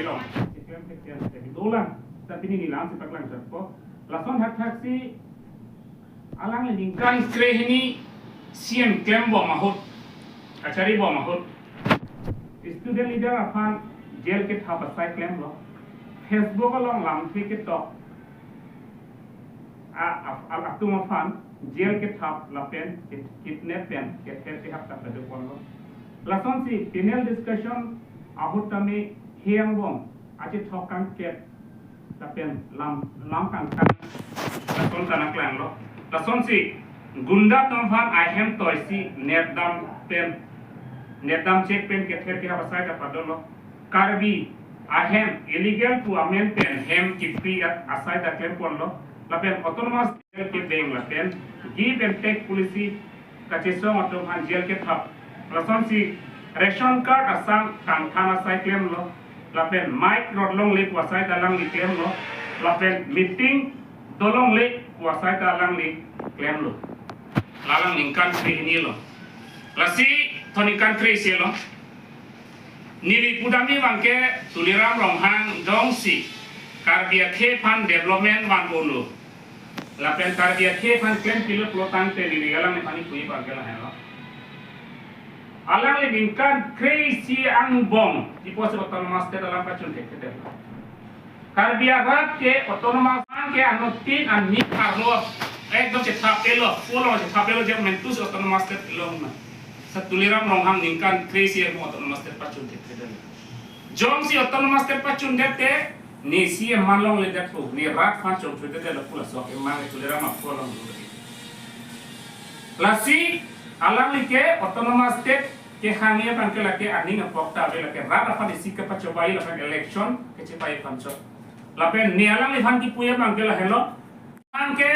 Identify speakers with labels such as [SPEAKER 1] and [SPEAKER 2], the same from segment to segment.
[SPEAKER 1] belong iklem ketian itulah tapi ini lang si paklang serpo lason hak si alang lingkan kre ini siem klem bo mahut kacari bo mahut student leader apan jail ke thap asai klem lo Facebook along lam ke tok al aktuma fan jail ke thap la pen kidnap pen ke hap tak ada pon lo lason si panel discussion ahut tami hiang bong aci thokan ke la pen lam kan lason tanak lang lo lason si gunda tom fan I hem toy si netdam pen netdam check pen ke hap asai ka padolo karbi ahem illegal pu amen pen hem kipi asai da klem pon lo la pen autonomous ke beng la pen give and take policy ka cheso atom han jail ke thap lason si ration card asang kan thana sai klem lo la pen mic rod long le ku asai da lang li klem lo la pen meeting dolong le ku asai da lang li klem lo lalang ningkan kri ni lo lasi thonikan kri se lo nili pudami wangke tuliram ronghang dongsi karbia kepan development wan bolu lapen karbia kepan klem pilo plotan te nili alang pani kui bagela helo alang le bingkan crazy ang bong di pos autonomous te dalam pacun te karbia rat ke autonomous ang ke anotin an ni karlo ekdom che thapelo polo che thapelo je mentus autonomous te long satuliram ronghang ningkan crazy ang autonomous te pacun te jom si autonomous te pacun te ni si manlong le dekho ni rat fan chom chute de la pula so ke mang tuliram ma polo lasi alang like autonomous te ke hangia pan ke lake aning apokta be lake rat apa di sikap pacobai la election ke cepai panco lapen ni alang le han ki puya mang ke la hello angke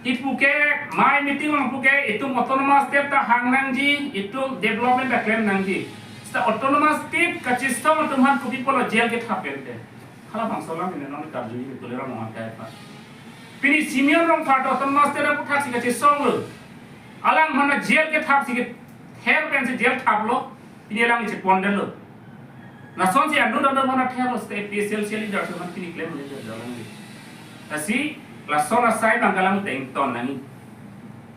[SPEAKER 1] ipuke mai meeting mang puke itu autonomous te ta hangnang ji itu development da claim nang ji sta autonomous te kachistom tumhan puki polo jail ke thapente khala bangsolam ni non ka jui tulera mo ka pa pini senior rong part autonomous te da puthak si kachistom lo alang mana jail ke thap si ke hair pen se jail thap lo pini alang ni pondel lo na son si anu da mana thap lo state PSL sel da so man pini claim le jalan ni asi la sona sai bangkalang teng ton nani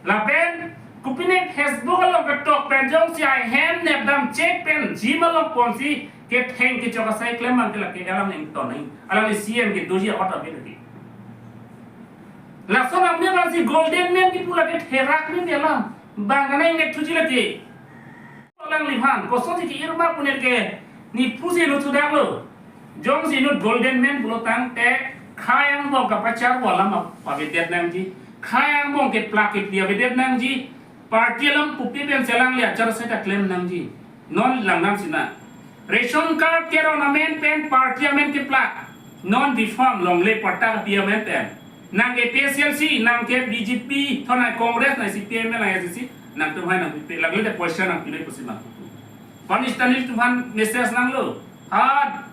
[SPEAKER 1] la pen kupine Facebook lo betok pen jong si I hand nepdam check pen jima lo ponsi ke theng ke choka sai claim man ke la ke alam ning ton nai alam ni CM ke doji ota be lagi la sona me la si golden man ki pula ke therak ni delam bangana ing tuji lagi alang lihan ko so si ki irma puner ke ni pusi lo tudang lo jong si no golden man pulo tang te khayang bong ka pachar bola ma pavidet nang ji khayang bong ke plakit dia videt nang ji party lam pupi ben selang le achar se ta claim nang ji non lang nam sina ration card ke ron amen pen parliament ke plak non reform long le patta ka piamen pen nang ke PSLC nang ke BJP thona congress na CPM na SC nang tu hai nang pi lagle de question nang pilai pusima panistanil tuhan message nang lo had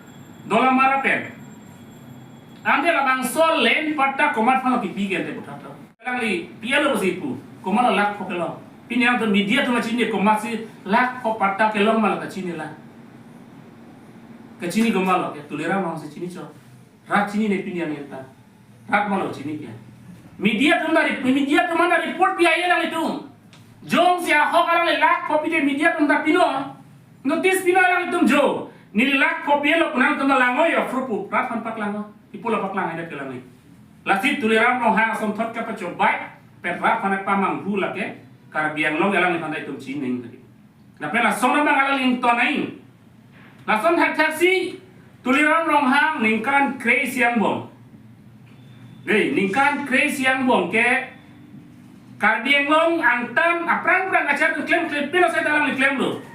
[SPEAKER 1] dola mara pen ande labang sol len patta komat phalo ki pigel de butata langli pialo sipu komala lak phokelo pinyang to media to machine komasi lak ko patta ke long mala ka chini la ka chini gomalo ke tulera ma se chini cho rat chini ne pinyang yenta rat malo chini ke media to mana report pi ayela lang itu jong sia ho kalang le lak copy de media to da pino notice pino lang itu jo ni lak copy lo kunang to lango yo frupu rat han pak lango ipola paklang ada kelangi lasit tuliram long hang som thot ka pacho bai per rat panak pamang hu lake karbiang long elang pandai tum chining tadi na pela sona bang ala ling tonai la son hak taxi tuliram long hang ningkan crazy yang bom dei ningkan crazy yang bom ke karbiang long angtam aprang acar klaim pelo saya dalam klaim lo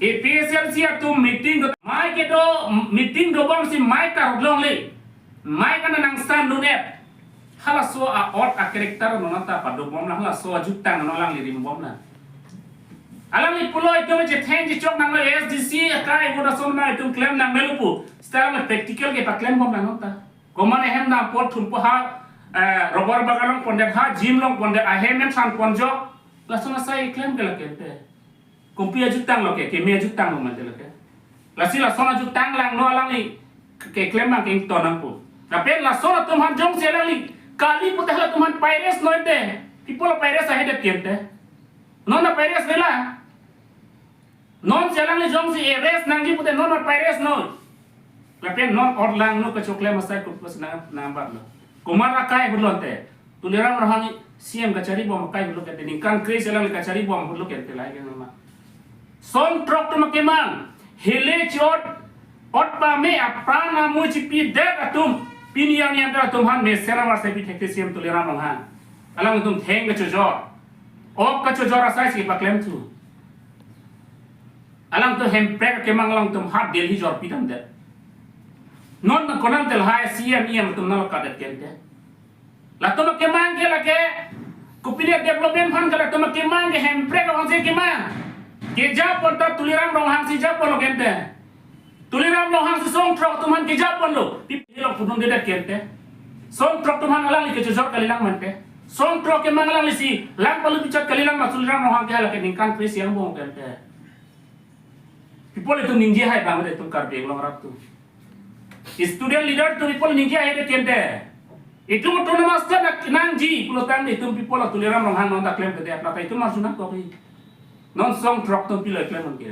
[SPEAKER 1] PSLC atau meeting mai ke do meeting do bang si mai ta long le mai kana nang stand lunet hala so a ot a karakter nonata padu bom la hala so jutang nolang li rim bom la alam ni pulo itu je theng ji chok nang SDC kai boda som na itu claim nang melupu style na practical ke pa claim bom la nota komane hem na pot thum po ha robor bagalong pondet ha gym long pondet a hem san ponjo la sona sai claim ke la ke pe kompia jutang lo ke me jutang lo mate lo ke la si la sona ju tang lang no alang ni ke klem mang king tonang pu la pen la sona tumhan jong se alang ni kali pu tahla tumhan pirates no te people pirates ahead tiente non na pirates vela non selang ni jong si eres nangji pu te non na pirates no la pen non or lang no ka chokle masai ku pas na nambar no kumara kai hulon te tulirang rahani siam ka cari bom kai hulok te ningkan kris selang ka cari bom hulok te lai ke ma son trok to makeman hele chot ot pa me aprana mu chipi de atum piniang yang tra tumhan me sera war sai pi thekte siam tulirang rahang alang tum theng ka chojor ok ka chojor asai si paklem tu alang tu hempre ke manglang tum hat delhi jor pitam de non na konam tel hai siam iam tum nal ka de kente la tum ke mang ke la ke kupile development fan kala tum ke mang ke hempre ka onse ke mang ke ja pon ta tulirang rohang si ja pon kente tulirang rohang si song trok tuman ke ja pon lo pi lo pudun de kente song trok tuman alang ke jor kalilang mante song trok ke mangalang si lang palu bicat kalilang ma tulirang rohang ke la ke ningkan kris yang bong kente people itu ninja hai bang de tum kar be long rak tu student leader tu people ninja hai de kente itu tu namaste nang ji pulo tang itu people tulirang rohang non ta claim ke apa itu masuna ko non song drop to pilih klaim mungkin,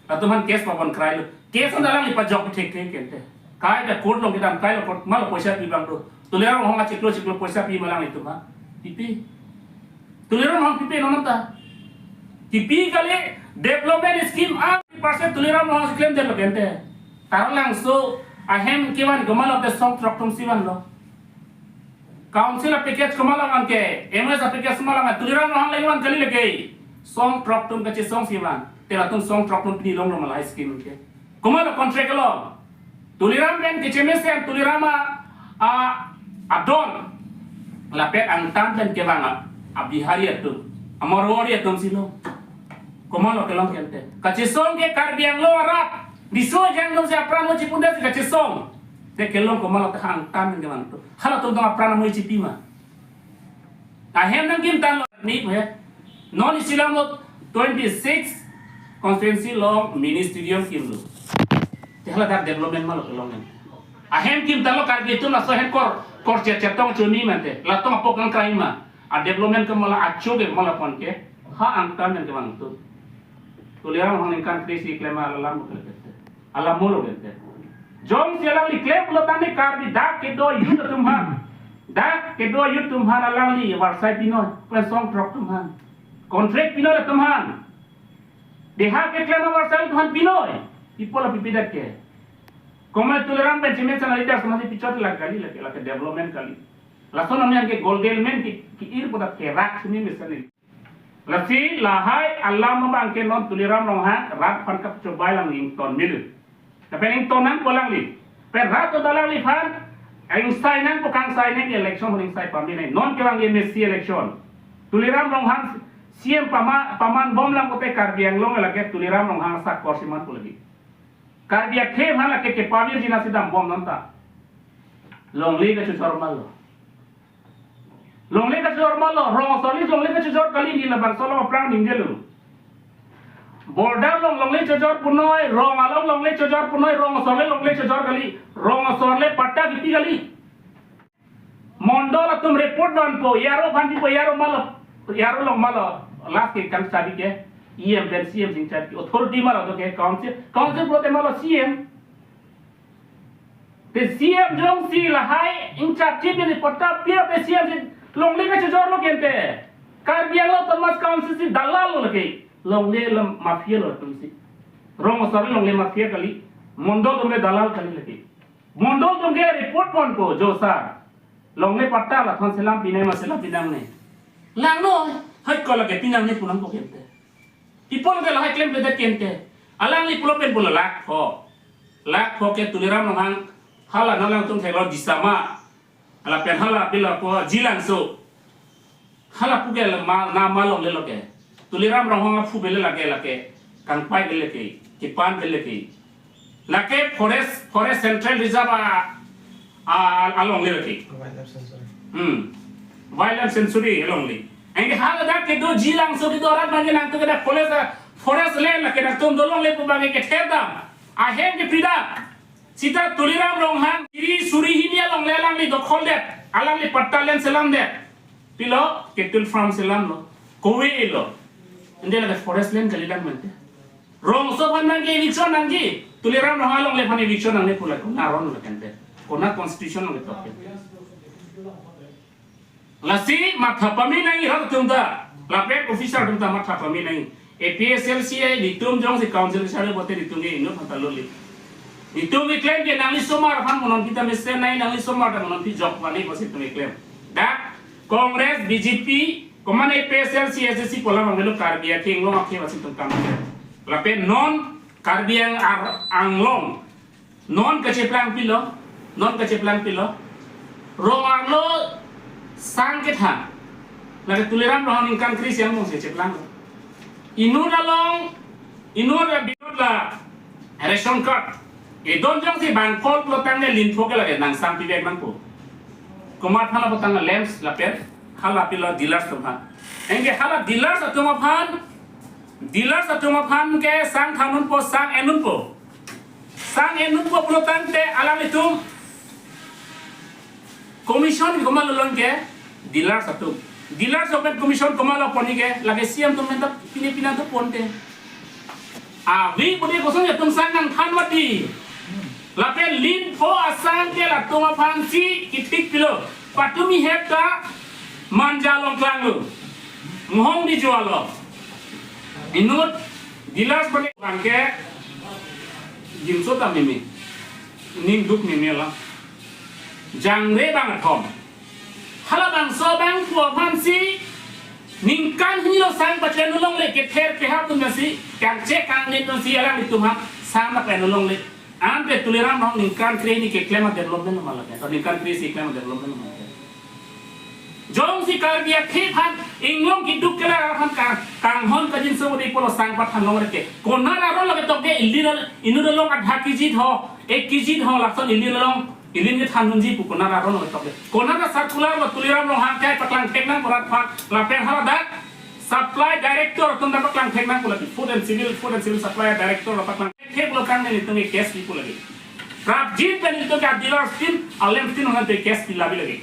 [SPEAKER 1] atau man case papan krai lo, case adalah lipat jok cek kente, kai dah kod lo kita kai lo kod malah poisa pi bang lo, tuliran orang cek lo poisa pi malang itu mah, pipi, tuliran orang pipi non ta, pipi kali development scheme pasal tuliran orang klaim dia lo kente, taruh langsung ahem kiwan kemal lo song drop to siwan lo, council package kemal lo kan ke, MS package kemal lo tuliran orang lagi kali lagi. Song drop tum kaci song siwan, tela tum song drop tum pini long malai skim ke. Kumala contract lo, tuliram ben kecemesen tulirama adon, lapet angtam ben kebanga abihari atum, amorori atum silo. Kumala kelong kente. Kaci song ke karbiang lo arap, diso jang lo siapa mo cipunda si kaci song. Te kelong kumala te angtam ben kebang tu. Hala tum dong aprana mo cipima. Ahem nang kim tan lo ni he. Non Islam 26 constituency law ministerial kimlo. Tehla dar development malo kelongan. Ahem kim talo kar gitu la sohen kor cetong chuni mente. La tong apok kan ma. A development ke mala acho ke mala pon ke. Ha angkan yang kemang tu. Tuliran hong kan krisi klema alam ko kete. Alam molo kete. Jom sialang li klem lo tane kar di dak ke do yut tumhan. Dak ke do yut tumhan alang li warsai pino. Pesong trok tumhan. Kontrak pinoy tumhan. Deha ke klema warsal tumhan pinoy. Ipola pipidak ke. Komai tuliran ben cimesan leader masih picot lagi development kali. Lason namanya ke golden man ki ir podak ke rak sini misalnya. Lasi lahai Allah membangke non tuliran nongha rak pan kap coba lang ington milu. Tapi ingtonan polang li. Per rak to dalang li fan Einstein nan pokang sai ne election honing sai pamdi ne non kewang ye Messi election. Tuliran nongha siam paman bom lang kote karbiang long lagi tuliram long hang sak korsiman pulagi karbiak kem hala ke pavir jina sidam bom nanta long li ka chor malo long li ka chor malo rong soli long li ka chor kali ni la bang solo prang ningelu border long li chor punoy rong along long li chor punoy rong soli long li chor kali rong soli patta giti kali mondol tum report don po yaro bandi po yaro malo yaro long malo last ke kan sabi ke EM dan CM sing chat authority malo to ke council prote malo CM te CM jong si la hai in chat chip ni patta pia te CM si long le ka chor lo kente kar biang lo tomas council si dalal lo ke long le mafia lo tum si rong sorry long le mafia kali mondo tum le dalal kali lagi mondo tum ke report pon ko jo sa long le patta la thon selam pinai masela pinang ne lang no hai ko lagi pinang ni pulang ko kente ipon ke lahai klaim beda kente alang ni pulo pen pulo lak ho ke tuliram nang hala nalang tung thelo disama ala pen hala bila ko jilang so hala pugel ma na malong le loke tuliram rong fu bele lake kan pai bele ke pan bele ke lake forest central reserve along le loke wildlife sensory along le Angge hal dak ke do jilang so di dorat bagi nang tu ke dak forest land la ke dak tum dolong le pu bagi ke terdam aheng ke prida sita tuliram long hang iri suri hinia long lelang li dokhol det alang li pattalen selam det pilo ketul farm selam lo kowe lo inde la forest land kalidan mente rong so ban nang eviction nanggi tuliram long halong le phani eviction nang ne pula naron lo kente kona constitution lo toke lasi matha pami nang ira tumda lapek officer tumda matha pami nang APSLCA ditum jong si council sare bote ditungi ino pantaloli ditum claim ke nangli somar phan monon kita mesen nai nangli somar da monon pi jok wani bosi tum claim da Congress BJP koman APSLCA SSC pola mangelo karbia king lo akhe wasi tum kam lape non karbiang anglong non kacheplang pilo romar lo sangketha laga tuliram rohan ingkan kris yang mong se cheplang inur binur la ration card don jong si bangkol plotang ne lin phok la nang sam pi bek mang po kumat hala potang lamps la per hala pila dealers to phan enge hala dealers atoma phan ke sang thanun po sang enun po plotang te alam itum commission komal lon ke dealers atum dealers open commission komala poni ke lage siam tum menta pina to ponte vi poni kosong ya tum sang nang than mati lape lin pho asang ke la tuma phansi kitik pilo patumi hepta manja long klang lu mohong di jual lo inut dealers poni bangke jimso ta mimi ning duk mimi la jangre bang thom hala bang so bang tua phansi ningkan hilo sang patlen nulong le ke ther ke ha tum nasi kang che kang ne to si ala ni tum ha sang na pen nulong le ante tuliram no ningkan kre ni ke klema development mala ke to ningkan kre si klema development mala ke jong si kar dia ke phan inglong ki duk kala phan kang hon ka jin so de polo sang pat han ngor ke kona ra ro le to ke inu long adha kg tho 1 kg tho lakson ilin ke than hunji pukona ra ron to kona ra circular wa tuliram long hang kai paklang theknang porat phat la pen hala da supply director tum da paklang theknang pula food and civil supply director paklang thek lo kang ne tum case pi pula ge prap jin pen to ka dealer skin alem tin hon te case pi labi lage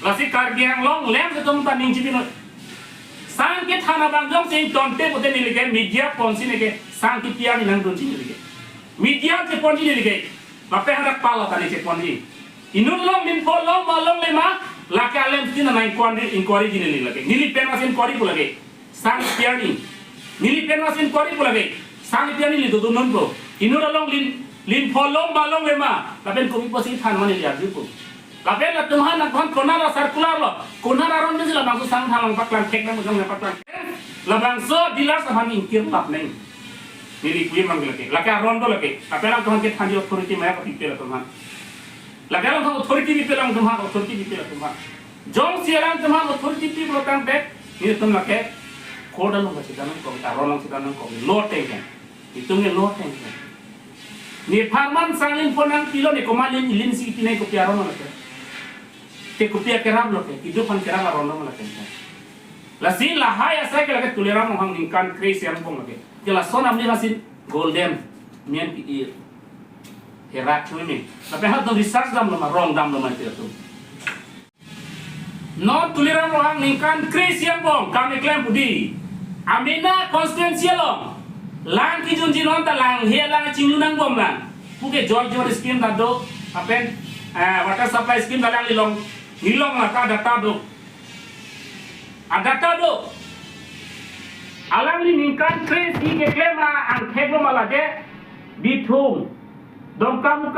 [SPEAKER 1] lasi kar giang long lem se tum ta ning ji bin sang ke thana bang jong se tonte bote ni lege media ponsi ne ke sang ki pia ni nang don ji ni lege media ke ponji ni lege lape harak pala tani che ponji inun long din pho long ma long le ma la ka lem tin na inquiry din ni lage nili pen masin inquiry pu lage sang piani nili pen masin inquiry pu lage sang piani li do non pro inun long lin pho long ma long le ma la pen ko mi posi than mani ya ju pu la pen la tumhan na kon kona la circular lo kona ra ron ni la bang sang than paklang thek na mo jong na paklang la bang so dealer sa han inkir tap nei nili kuy mang lage la ka ron do lage la pen la kon ke than jo authority ma ka pipela tumhan lagalang thang authority bi pelang tumha authority bi pelang tumha jong sialang tumha authority bi blokang back ni tum lake kodal lo bachi danan ko ta rolong sidanan ko lo tengen itu nge lo tengen ni pharman sangin ponang pilo ni komalin ilin si tinai ko piaro no lake te ko pia keram lo ke idu pan keram la rolong lake la sin la haya sa ke lake tuleram hang ningkan crazy yang pong lake jela sonam ni lasin golden mian pi herak ni tapi hal tu research dam lama wrong dam lama itu non tuliram orang ningkan kris yang bong kami klaim budi amina constituency long lang ki jun jinon ta lang he lang chinglunang bom lang puke jor scheme da do apen water supply scheme da lang nilong la ka data do adata do alang ni ningkan kris ki ke klaim ang theglo mala de bithum Dongkam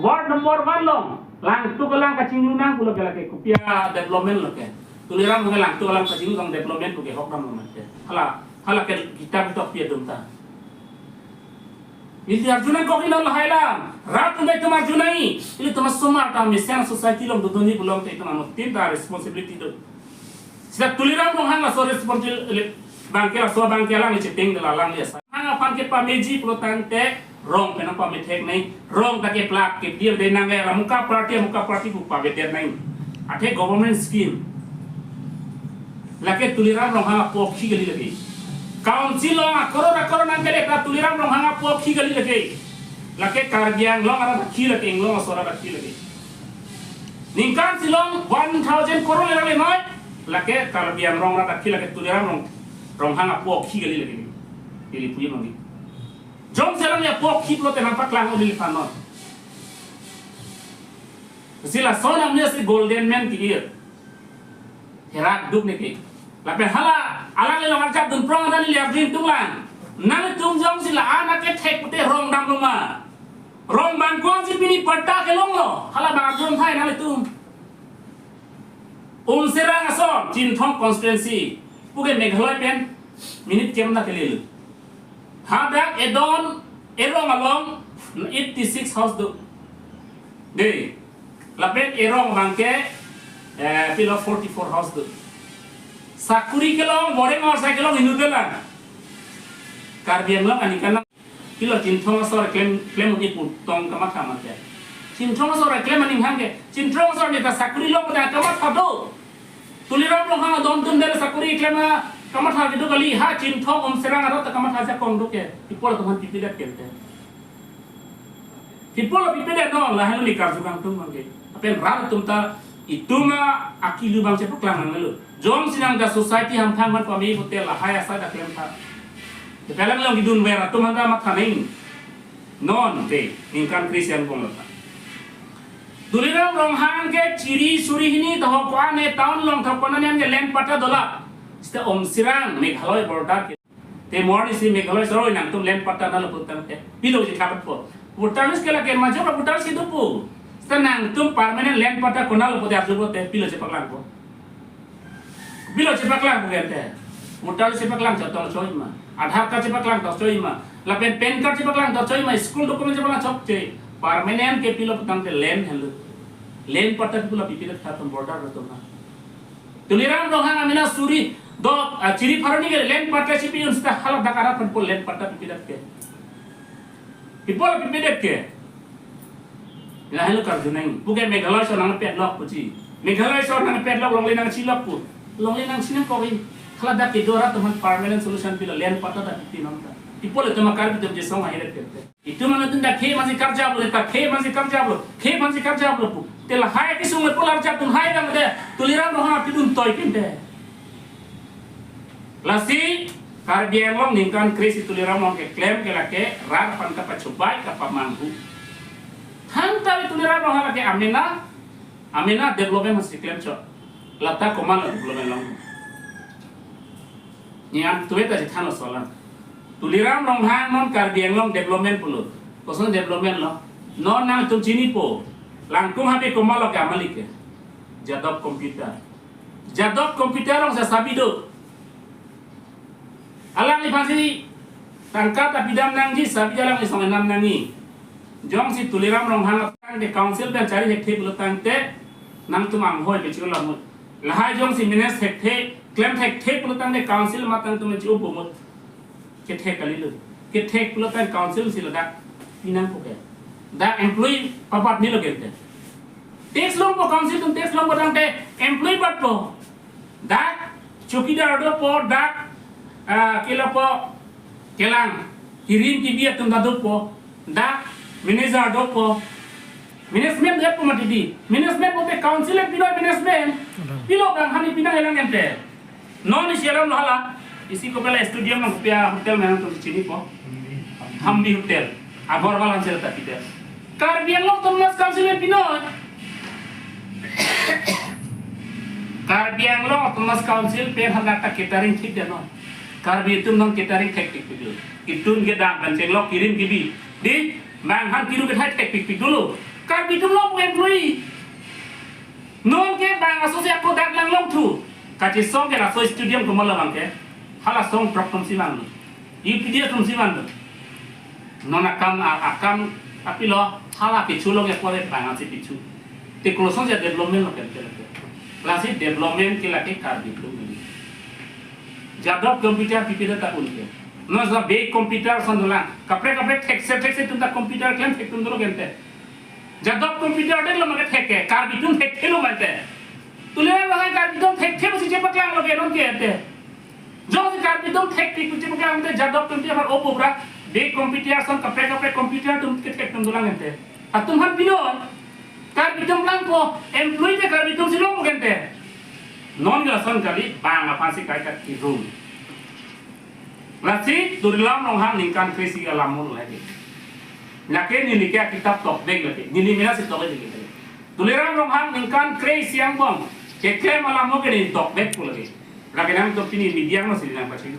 [SPEAKER 1] ward number 1 long lang tu kelang kacing lunang pula kelake kupia development lo ke tuliram lang tu kelang kacing lunang development puke hokam lo mate hala ke kita betok pia dumta ini arjuna ko kina lo hailam rat me tu arjunai ini tu masumar ta mission society long duduni belum te itu anu tim da responsibility tu sida tuliram long hang la so responsibility bangke so bangke lang ni ceteng de lalang ya hang apan ke pameji protante rong kenapa metek nai rong take plak ke dia de nangai muka party bu pa beter nai ate government scheme lake tuliram rong ha pokhi gali lagi council lo korona nangale ka tuliram rong ha pokhi gali lagi laki karbiang long ada kaki laki englong asora kaki lagi ningkan silong 1,000 korol lagi noy laki karbiang rong ada kaki lagi tuliran rong hang apu kaki kali lagi ini punya mami jom selang ya apu kaki lo tenampak lang udah lipanon sila sonam dia si golden man kiri herat duk nih lapen hala alang le longan cap dun prong dan liap din tulang nang tung jong sila anak ke tek pute rong dam rumah rong bangkuang si pini patta ke long lo hala ba jom thai nang tung serang asom chin thong constituency puge meghaloi pen minute kem na kelil hadak edon erong along 86 house do de lapen erong bangke pilo 44 house do sakuri kelong boreng or sa kelong hinudela karbiang lang ani kana kilo cinthong asor klem ni putong kamat kamat ya cinthong asor klem ani hangge cinthong asor ni ta sakuri long pada kamat thado tuliram long hang don dum dele sakuri klem kamat ha gitu kali ha cinthong serang aro ta kamat ha ja kong duke ipol teman pipidat kente ipol pipidat no lah halu likar sukang tum mangge apen ram tum ta itu ma akilu bang cepuk lang ngelu jom sinang da society ham thang man pami hotel lah haya sa da klem tha Dalam lang gidun wera tu manda makaning non te ingkan Christian bong lata. Dulirang rong hang ke ciri suri ini tahu ko ane tahun long tahu ko nanya ke len pata dola. Sta sirang Meghaloi border ke. Te morni si Meghaloi soroi nang tum len pata nalo putan te. Pilo si kapat po. Putan is kela ke majo putan si dupu. Sta nang tum permanent len pata ko nalo putan arjo te pilo si paklang po. Pilo si paklang po gente. Putan si paklang jatong choi ma. Aadhaar card cepat lang tas coy ma, lapen pen card cepat lang tas coy ma, school document cepat lang cok coy, permanent ke pilo petang te land hello, land patak pula pipirat khatam border rato na. Tuliram rohang amina suri do ciri paroni ke land patak cipi unsta halak dakara pun land patak pipirat ke, pipol pipirat ke, lah hello karju nang, bukan Meghaloi so nang pedlock puci, Meghaloi so nang pedlock longley nang cilok pu, longley nang sini kawin. Kalau dah kedora teman permanent solution pila land pata dah tinam dah. Ipol itu makar itu je sama hidup kita. Itu mana tu dah khe masih kerja boleh, tak khe masih kerja boleh pu. Telah hai kisah polar jatuh tun hai dah mede. Tuliran rohang api tun toy kinte. Lasi karbiang long ningkan kris tuliran long ke klaim ke lake rar pan kapa cobai kapa mampu. Hantar tuliran rohang lake amena development masih klaim cok. Lata komal development long. Niat tuwe tadi thano solan. Tuliram long hang non karbiang long development pulut. Kosan development lo. Non nang tum cini po. Langkung habe komal lo kamalik ke. Jadop komputer. Jadop komputer long sa sabido. Alang ni pasi tangkat tapi dam nang ji sabi jalang ni songan nam nangi. Jong si tuliram long hang tang de council dan cari hekte pulut tangte nang tum anghoi ke chikol lamut. Lahai jong si mines hekte claim tek pelutan de council matang tu menci upumut ke tek kali lu ke tek pelutan council sila dak pinang poke dak employee papat ni lo gente tax long po council tu tax long potang te employee pat po dak chokidar do po dak kilo po kelang kirim ki biat tum dadu po dak manager do po management dia po matidi management po te council e pilo management pilo bang hani pinang elang gente non isi alam lohala isi ko pala studio mang pia hotel mang to chini po hambi hotel agor walan cerita kita karbiang lo tumas council pinot karbiang lo tumas council pe handa ta catering thik de no karbi tum non catering teknik video itun ge dang kan lo kirim gibi di mang han kiru ke teknik dulu karbi tum lo employee non ke bang asosiasi ko dak lang long tu kati song ke la so studio ko mala bangke hala song prop si man video tum si man non akam tapi lo hala pichu lo ke pore bang asi pichu te kolosong ya development lo ke la si development ke la ke kar di tum ni jadop computer pipida ta unke no sa be computer sandola kapre tekse tum ta computer klem tek tum do gente jadop computer de lo mage tek kar di tum tek lo mate tuliran bahkan karbidom tek masih cepat lang loge non kete jauh si karbidom tek masih cepat lang mate jadop tum dia har opo bra be komputer son kapre komputer tum ket tum dulang ente atum han pinon kar bitum blanco employee te kar bitum silong gente non ga son kali bang apa sih kai ki room lasi turilam nong hang ningkan krisi alamul lagi nake ni nikya kitab tok deg lagi ni mina si tok deg tuliram nong hang ningkan krisi yang bom ke klem alamul ke ni tok deg pul lagi lagi nang tok pini media no sih nang pasti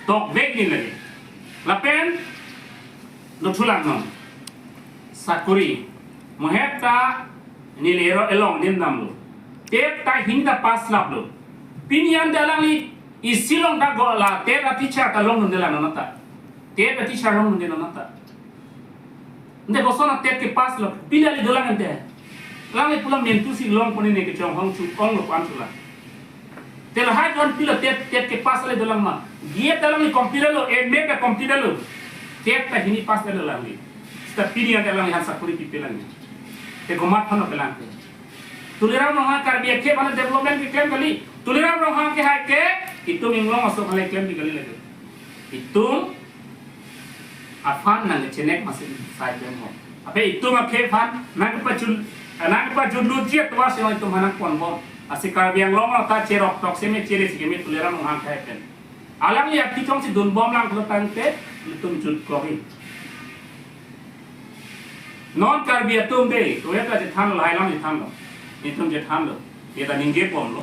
[SPEAKER 1] tok deg ni lagi lapen lutulang non sakuri moheta ni lero elong nin namlu tep ta hinda pas lablu pinian dalang ni isilong da gola te da teacher ta long nundela nonata te da teacher long nundela nonata nde gosona te ke pas lo pilali dolang ante lang le pulang mentu si long poni ne ke chong hong chu ong lo pan chula te la ha don pila te ke pas le dolang ma dia dalang ni computer lo e me ka computer lo te ta hini pas le dolang ni sta pinian dalang ni han sakuri pipelang ni te gomat phano pelang tuliram no ha kar biya ke bana development ke claim kali tuliram no ha ke ha ke itu minglong masuk kali klaim di kali lagi itu afan nang cenek masih sai demo apa itu mak ke fan nang pa judlu jiat wa se itu mana kon bo asikar biang long ta cerok tok se me cere si me tuliram no ha ke pen alang ya ti chong si dun bom lang ko tante itu jud ko hi non kar biya tum be to ya ta je tham lai lam je tham lo itu je tham lo ya ta ninge pom lo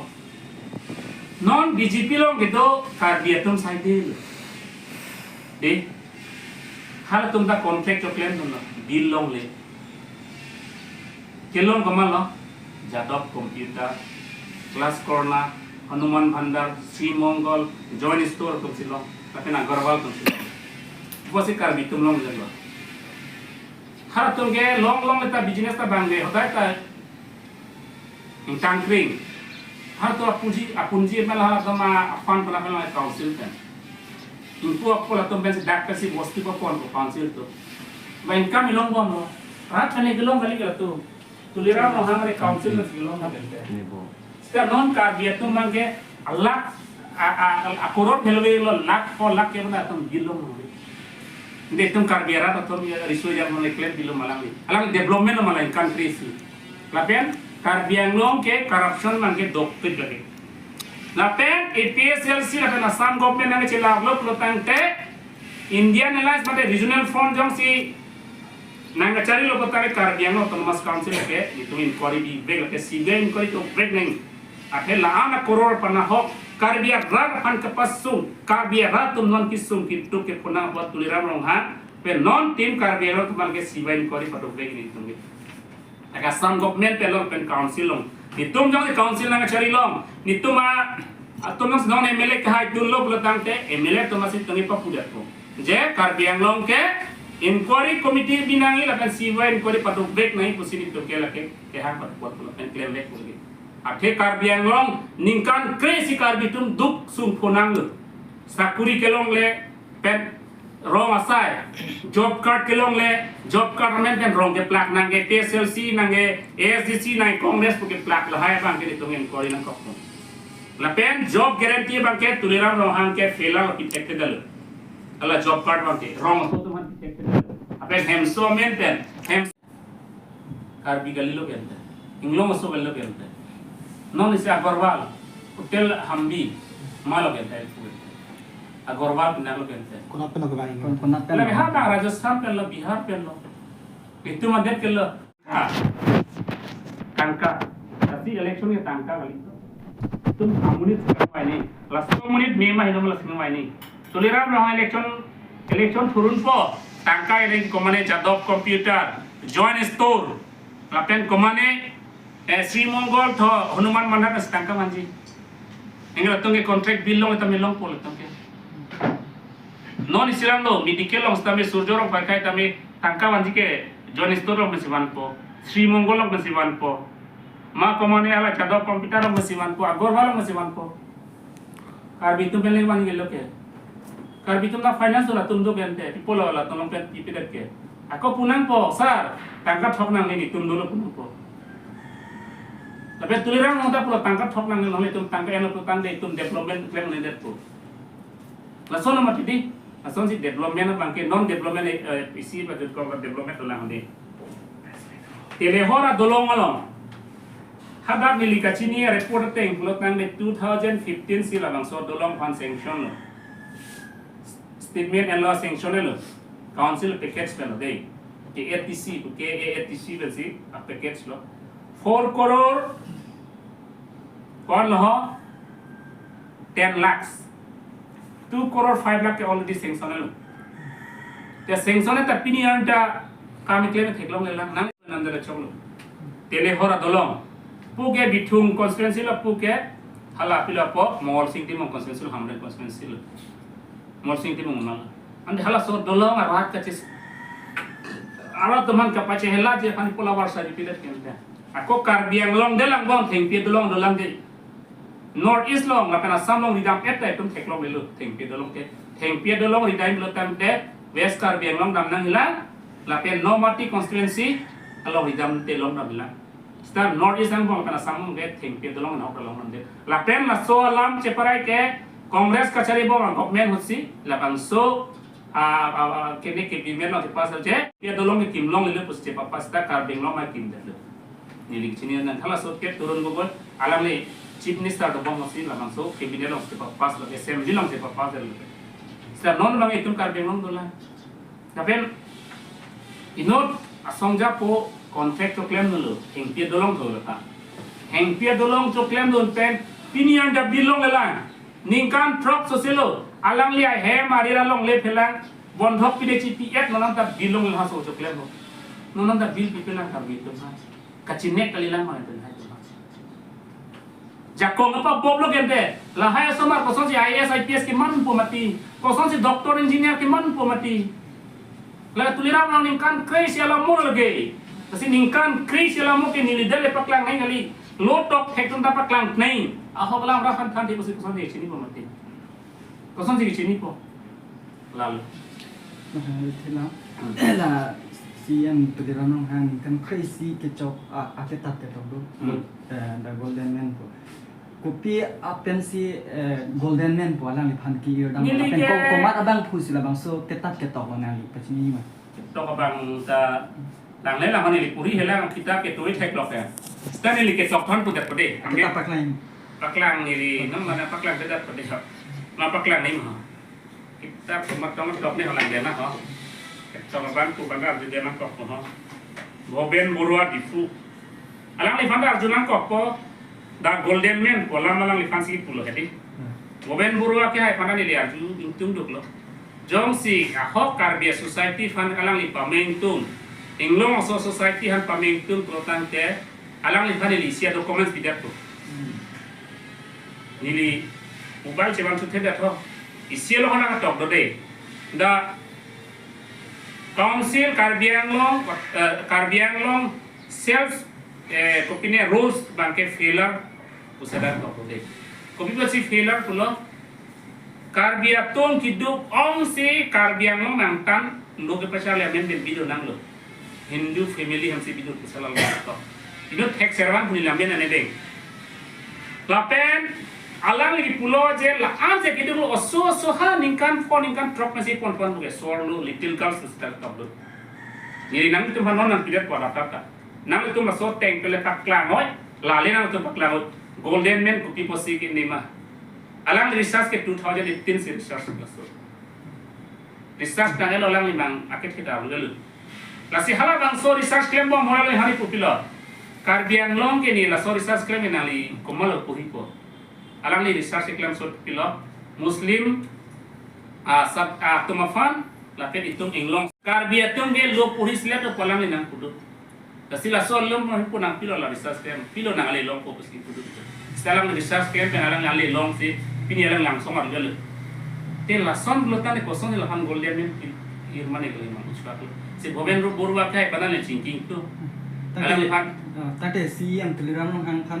[SPEAKER 1] non BJP long gitu kar biya tum sai de hal tum da contract cho claim tum bill long le kelong kamal lo jadop computer class corner hanuman bhandar sri mongol join store tum silong tapi agarwal tum silong bosi kar bi tum long jalo hal tum ge long ta business ta bang de hodai ta tangkring har to apunji mela sama afan pala mela council kan impu apola to ben dak kasi bosti ko kon council to bain kam ilong bom lo rat khane gelong kali kala to tulira no hamare council na gelong na bente sta non ka biya to mange allah a korot helwe lo lakh ke bana to gilong no de tum kar biya ra to riso jar no claim bilo malang alang development no malang country si lapen kar biang long ke corruption man ke dokpit lagi lapen APSLC lapen Assam government nang chela lo plotang te Indian Alliance mate regional front jong si nang cari lo kotare kar biang autonomous council ke itu inquiry di break ke siga inquiry to break nang ate laana koror pana hok kar biang rag han kapasung kar biang ratum non kisung kitu ke puna buat tuliram rong ha pe non team kar biang to man ke siga inquiry pato break ni tung Aga Assam government pelong pen council long nitum jong di council nang cari long nitum atum non MLA ke hai dun lo pelotang te MLA to masih tungi papudat ko je kar biang long ke inquiry committee binangi lakan siwa inquiry patu break nahi pusini to ke lake ke ha pat buat pen claim lek lagi athe kar biang long ningkan crazy kar bitum duk sung phonang sakuri kelong le pen rong asai job card kelong le job card men pen rong ke plak nang ke PSLC nang ke ASDC nang congress pu ke plak la hai bang ke to ngen kori nang kop la pen job guarantee bang ke tuliram rong hang ke fela ki tek dal ala job card bang ke rong so to man tek dal ape hem so men pen hem kar bi galilo ke inglo mo so galilo ke non ise agarwal hotel hambi malo ke tel agarwal pinang lo ke
[SPEAKER 2] Kunat pa nagbabayin ko.
[SPEAKER 3] Kunat pa
[SPEAKER 1] lagi hata Rajasthan pello Bihar pello itu madet kello tangka tapi election ya tangka kali itu amunit sekarang ini last menit mema hinam last mema ini tuliram rong election turun po tangka ini komane jadop computer join store lapen komane Sri Mongol tho Hanuman Mandar tangka manji enggal tongke contract bill long tamilong pol tongke non isiran lo medical long stame surjorong pakai tami tangka wanji ke John Store long mesiwan po Sri Mongol long mesiwan po ma komone ala jadop computer long mesiwan po agorwal long mesiwan po kar bitu bele wanji gelo ke kar bitu na finance la tum do bente people la tolong pen ipidet ke ako punang po sar tangka thok nang ni tum dulu punang po tapi tuliran nang ta po tangka thok nang ni tum tangka eno po tang de tum development claim ni det po la sono matidi asal si development bangke non development isi pada development dalam ni telehora dolong along hadat milika chini report te include nang 2015 sila bang so dolong fan sanction lo statement and law sanction lo council package lo dei ke ATC ke ATC besi package lo 4 crore kon lo 10 lakhs 2 crore 5 lakh ke already sanction lo te sanction ta pinian ta kami claim theklong lelang nang nandala choklo telehora dolong puke bithung constituency la puke hala pila po mol sing timong constituency la hamre constituency la mol sing timong nal ande hala so dolong arat ka chis arat teman ka pache hela je kan pula warsa di pilat kenta ako karbiang long delang bong thengpi dolong dolang de north east long la kana samlong ridam eta tum theklong lelu thengpi dolong ke thengpi dolong ridam lo tam te west karbiang long dam nang hilang la pen nomati constituency alo ridam te long dam hilang star north east ang bong kana samong ge thengpi dolong na okra long nam de la pen la so alam cheparai ke congress kachari bong government hotsi la bang so kene ke bimen lo pas je dia dolong ke kimlong lelu pus che papas ta karbiang long ma kim de nilik chini nan thala so ke turun gobon alam le chief minister do bong hosi la bang so cabinet long che papas lo assembly long che papas de star non bang itum karbiang long dola la pen inot asongja po contract to claim dulu hengpia dolong tu lah hengpia dolong to claim dulu pen pinian da bilong lelang ningkan drop sosilo alang liai he marira long le pelang bondhok pide CPF nonan ta bilong lelang so to claim nonan ta bil pipelang ta gitu ha kacinek kalilang mana tu hai jakong apa boblo gente lah hai somar koson si IAS IPS ke man po mati koson si doktor engineer ke man po mati lah tulirang nang ningkan kris ya lamu lagi kasi ningkan kris ya lamu ke nilidel le paklang nai ngali lotok hekton ta paklang nai aho kalam rafan than di kosi koson di sini po mati koson si sini po lalu
[SPEAKER 2] thila la CM tulirang nang han kan crazy ke chok aketat te to da golden man po kopi apen si golden man po alang phan ki dang apen ko mat abang phusila bang so ketat ke to ngali pachini ma
[SPEAKER 1] to abang ta lang le lang ni puri helang kita ke tuit hek lok ya sta ni ke tok than putat pade
[SPEAKER 2] kita
[SPEAKER 1] paklang ni nam mana paklang dedat pade ha ma paklang ni ma kita mat tok ni halang dia na ha to abang ku bandar dia na kok ha goben burua difu alang li bandar junan kok po da golden man pola malang li fancy pulo hedi goben burua ke hai pana ni li arju intung duk lo jong si ahok karbia society fan alang li pamengtung inglong so society han pamengtung protan te alang li fan li sia documents bidat to nili mobile cheban su theda tho isia lo hana tok do de da council karbiang long self kopine rules banke failure usada tok do de kopi pasi failure pulo karbiatong kiduk ong si karbiang long nangtan lo ke pasal ya men video nang lo Hindu family ham si video pasal lo to itu tek servan puni lamben ane deng lapen alang lagi pulo je la anje kiduk lo oso ha ningkan phone ningkan drop nasi pon buke sor lo little girls start tok lo ngiri nang itu manon nang pidat pada tata nang itu masuk tank pele paklang oi lale nang itu paklang golden man kuki posi ke nima alang research ke 2018 se research klaso research ka helo alang limang aket kita ulul lasi hala bang so research claim bom hola hari pupilo karbiang long ke ni la so research claim nali komal puhipo alang li research claim so pupilo muslim sab tumafan la pe itung inglong karbiatung ge lo puhis le to palang nang kudu lasi la so lom punang pilo la research claim pilo nang ali long ko pusi kudu sekarang research claim alang ali long si pini alang langsung argal te la son blotan ko son la han golden men irmane gele man uska se boben ro borwa kai padane thinking to alang han
[SPEAKER 2] tate CM tulirang nang han kan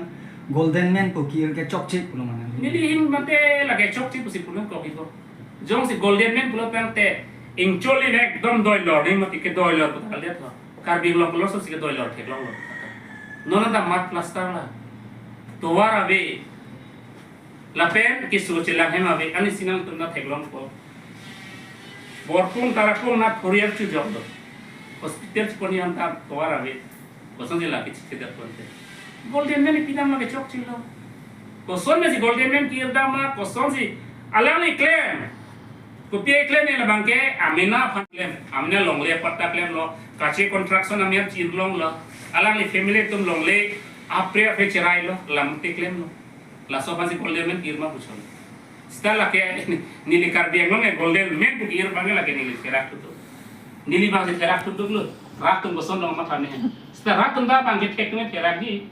[SPEAKER 2] golden man po ki ke chok chip pulo man
[SPEAKER 1] ni him mate lage chok chip pusi pulo ko ki ko jong si golden men pulo tang te ingcholi nek dom doi lor ni mati ke doi lor putal det lo karbi lo pulo so si ke doi lor thek long lo nona da mat plaster la towara ve lapen ki suci lang hema ve ani sinang tunda theklong ko borkung tarakung na kurier chu job do hospital poni han ta towara be koson jela ki chite ponte golden man pinam ma ke chok chilo koson me si golden man ki dama koson si alani claim ko pie claim ne bangke amina fan claim amne longle patta claim lo kache construction amir chin long lo alani family tum longle apre fe cherai lo lamte claim lo la so basi golden man irma puchon setelah ke nili karbiang lo ne golden man ku ir bange la ke nili kerak tu nili bang se kerak tu lo rak tum boson dong matane setelah rak tum da bang ke tek ne kerak di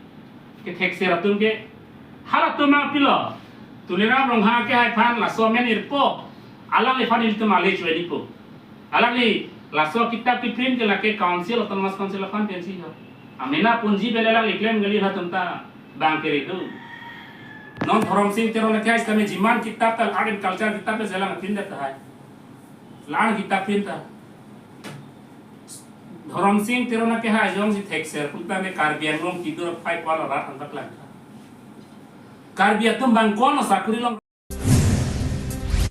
[SPEAKER 1] ke tek se ratum ke hala tum ma pilo tulira rong ha ke hai phan la so men ir po alang le fan il tum ale chwe di po alang le la so kitab ki print ke la ke council autonomous council fan pensi ho amena punji bele la claim gali ha tum ta bang ke itu non Dharam Singh तेरो ने क्या इसमें जिमान किताब तक art and culture किताब पे ज़्यादा मत देता है लान किताब पिनता Dharam Singh तेरो ने क्या है जोंग सी टेक्स है पुंता में कार्बियन लोग की दूर फाइव वाला रात अंदर लगता कार्बियन तुम बंकोन और साकुरी लोग